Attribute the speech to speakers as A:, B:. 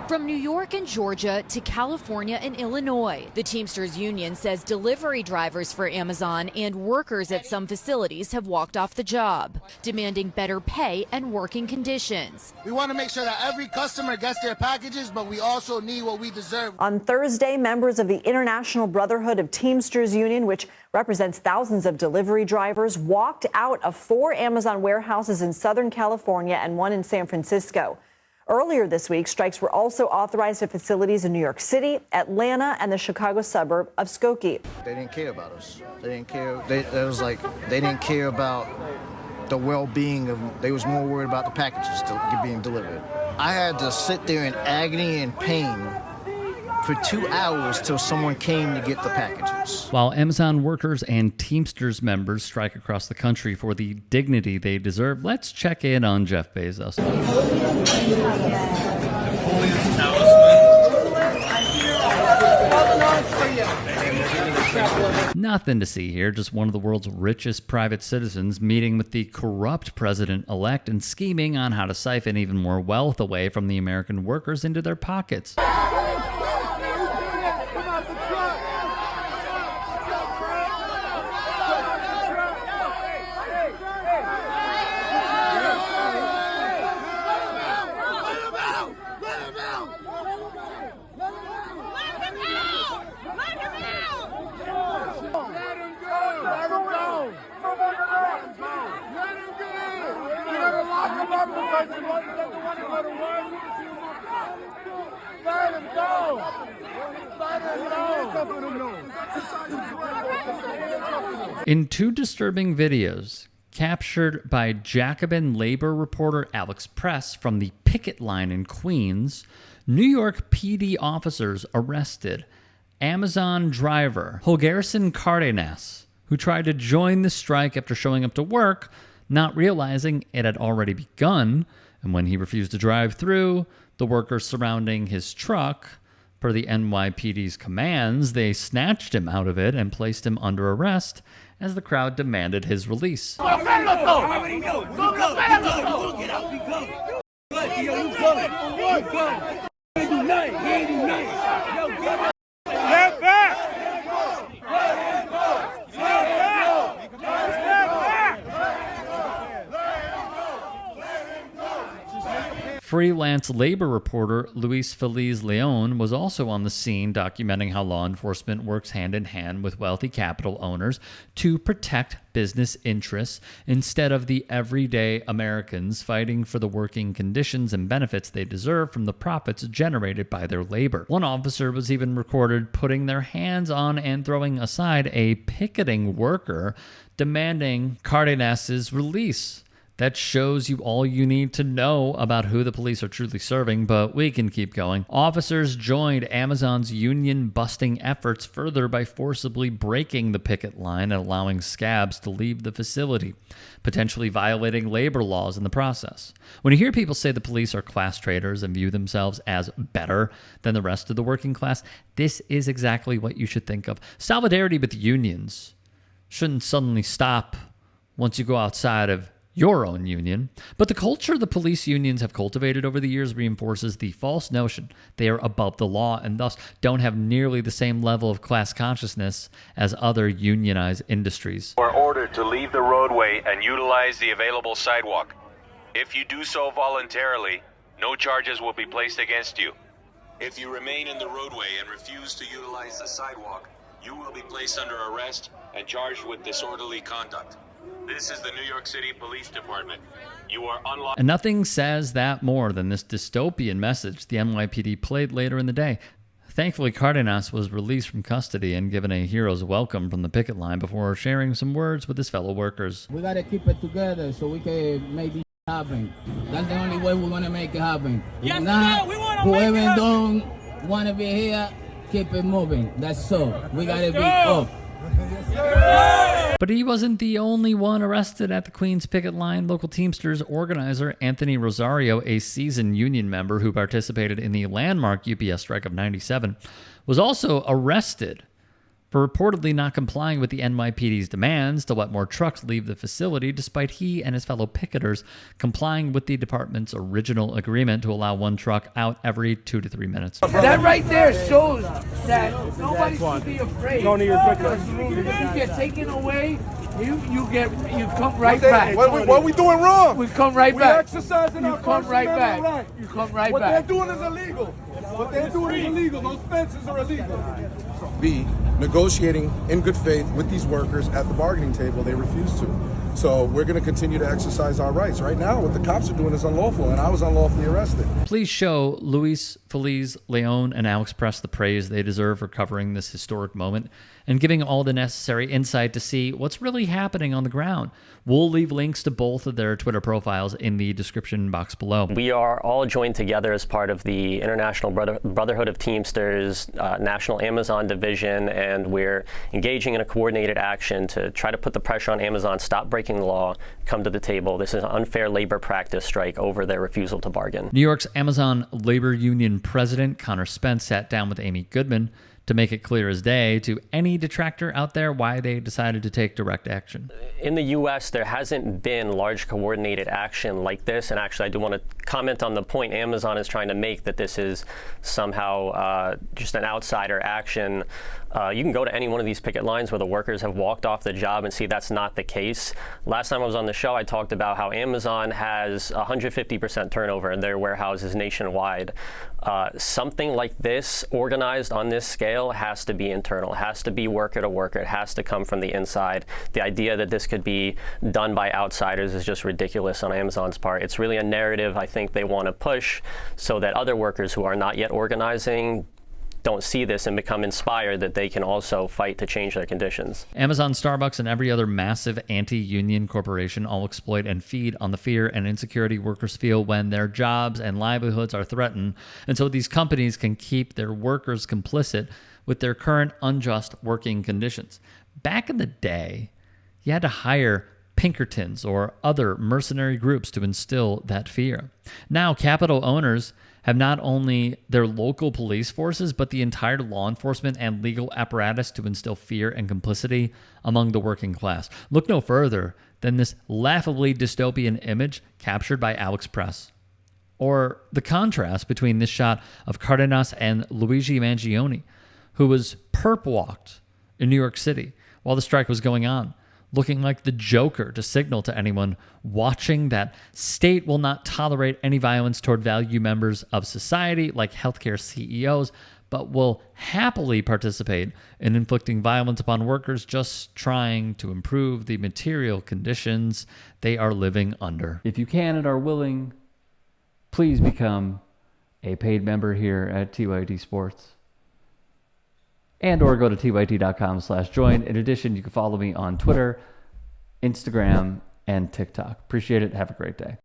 A: From New York and Georgia to California and Illinois, the Teamsters union says delivery drivers for Amazon and workers at some facilities have walked off the job, demanding better pay and working conditions.
B: We want to make sure that every customer gets their packages, but we also need what we deserve.
C: On Thursday, members of the International Brotherhood of Teamsters Union, which represents thousands of delivery drivers, walked out of 4 Amazon warehouses in Southern California and 1 in San Francisco. Earlier this week, strikes were also authorized at facilities in New York City, Atlanta, and the Chicago suburb of Skokie.
D: They didn't care about us. They didn't care. They didn't care about the well-being of. They was more worried about the packages being delivered. I had to sit there in agony and pain for 2 hours till someone came to get the packages.
E: While Amazon workers and Teamsters members strike across the country for the dignity they deserve, let's check in on Jeff Bezos. Nothing to see here, just one of the world's richest private citizens meeting with the corrupt president-elect and scheming on how to siphon even more wealth away from the American workers into their pockets. In 2 disturbing videos captured by Jacobin labor reporter Alex Press from the picket line in Queens, New York PD officers arrested Amazon driver Holgerson Cardenas, who tried to join the strike after showing up to work, not realizing it had already begun, and when he refused to drive through, the workers surrounding his truck, per the NYPD's commands, they snatched him out of it and placed him under arrest as the crowd demanded his release. Freelance labor reporter Luis Feliz Leon was also on the scene, documenting how law enforcement works hand in hand with wealthy capital owners to protect business interests instead of the everyday Americans fighting for the working conditions and benefits they deserve from the profits generated by their labor. One officer was even recorded putting their hands on and throwing aside a picketing worker, demanding Cardenas's release. That shows you all you need to know about who the police are truly serving, but we can keep going. Officers joined Amazon's union-busting efforts further by forcibly breaking the picket line and allowing scabs to leave the facility, potentially violating labor laws in the process. When you hear people say the police are class traitors and view themselves as better than the rest of the working class, this is exactly what you should think of. Solidarity with unions shouldn't suddenly stop once you go outside of your own union. But the culture the police unions have cultivated over the years reinforces the false notion they are above the law and thus don't have nearly the same level of class consciousness as other unionized industries.
F: You are ordered to leave the roadway and utilize the available sidewalk. If you do so voluntarily, no charges will be placed against you. If you remain in the roadway and refuse to utilize the sidewalk, you will be placed under arrest and charged with disorderly conduct. This is the New York City Police Department. You are unlawful.
E: And nothing says that more than this dystopian message the NYPD played later in the day. Thankfully, Cardenas was released from custody and given a hero's welcome from the picket line before sharing some words with his fellow workers.
G: We got to keep it together so we can make this happen. That's the only way we're going to make it happen.
H: Yes,
G: whoever don't want to be here, keep it moving. That's so. We got to be up.
E: But he wasn't the only one arrested at the Queens picket line. Local Teamsters organizer Anthony Rosario, a seasoned union member who participated in the landmark UPS strike of '97, was also arrested for reportedly not complying with the NYPD's demands to let more trucks leave the facility, despite he and his fellow picketers complying with the department's original agreement to allow one truck out every 2 to 3 minutes.
H: That right there shows that nobody should be afraid. Because you get taken away, you come right back.
I: What are we doing wrong?
H: We come right back.
I: Exercising
H: you
I: our
H: come
I: First
H: right
I: Amendment
H: back.
I: right.
H: You come right
I: what
H: back.
I: What they're doing is illegal. What they're doing is illegal. Those fences are illegal. Be negotiating in good faith with these workers at the bargaining table. They refuse to. So we're going to continue to exercise our rights. Right now, what the cops are doing is unlawful, and I was unlawfully arrested.
E: Please show Luis Feliz Leon and Alex Press the praise they deserve for covering this historic moment and giving all the necessary insight to see what's really happening on the ground. We'll leave links to both of their Twitter profiles in the description box below.
J: We are all joined together as part of the International Brotherhood of Teamsters National Amazon Division, and we're engaging in a coordinated action to try to put the pressure on Amazon, stop breaking the law, come to the table. This is an unfair labor practice strike over their refusal to bargain.
E: New York's Amazon Labor Union President Connor Spence sat down with Amy Goodman to make it clear as day to any detractor out there why they decided to take direct action.
J: In the U.S., there hasn't been large coordinated action like this, and actually I do want to comment on the point Amazon is trying to make that this is somehow just an outsider action. You can go to any one of these picket lines where the workers have walked off the job and see that's not the case. Last time I was on the show, I talked about how Amazon has 150% turnover in their warehouses nationwide. Something like this, organized on this scale, has to be internal, has to be worker to worker, it has to come from the inside. The idea that this could be done by outsiders is just ridiculous on Amazon's part. It's really a narrative I think they want to push so that other workers who are not yet organizing don't see this and become inspired that they can also fight to change their conditions.
E: Amazon, Starbucks, and every other massive anti-union corporation all exploit and feed on the fear and insecurity workers feel when their jobs and livelihoods are threatened. And so these companies can keep their workers complicit with their current unjust working conditions. Back in the day, you had to hire Pinkertons or other mercenary groups to instill that fear. Now, capital owners have not only their local police forces, but the entire law enforcement and legal apparatus to instill fear and complicity among the working class. Look no further than this laughably dystopian image captured by Alex Press. Or the contrast between this shot of Cardenas and Luigi Mangione, who was perp walked in New York City while the strike was going on, looking like the Joker to signal to anyone watching that state will not tolerate any violence toward value members of society like healthcare CEOs, but will happily participate in inflicting violence upon workers just trying to improve the material conditions they are living under. If you can and are willing, please become a paid member here at TYT Sports. And or go to tyt.com/join. In addition, you can follow me on Twitter, Instagram, and TikTok. Appreciate it. Have a great day.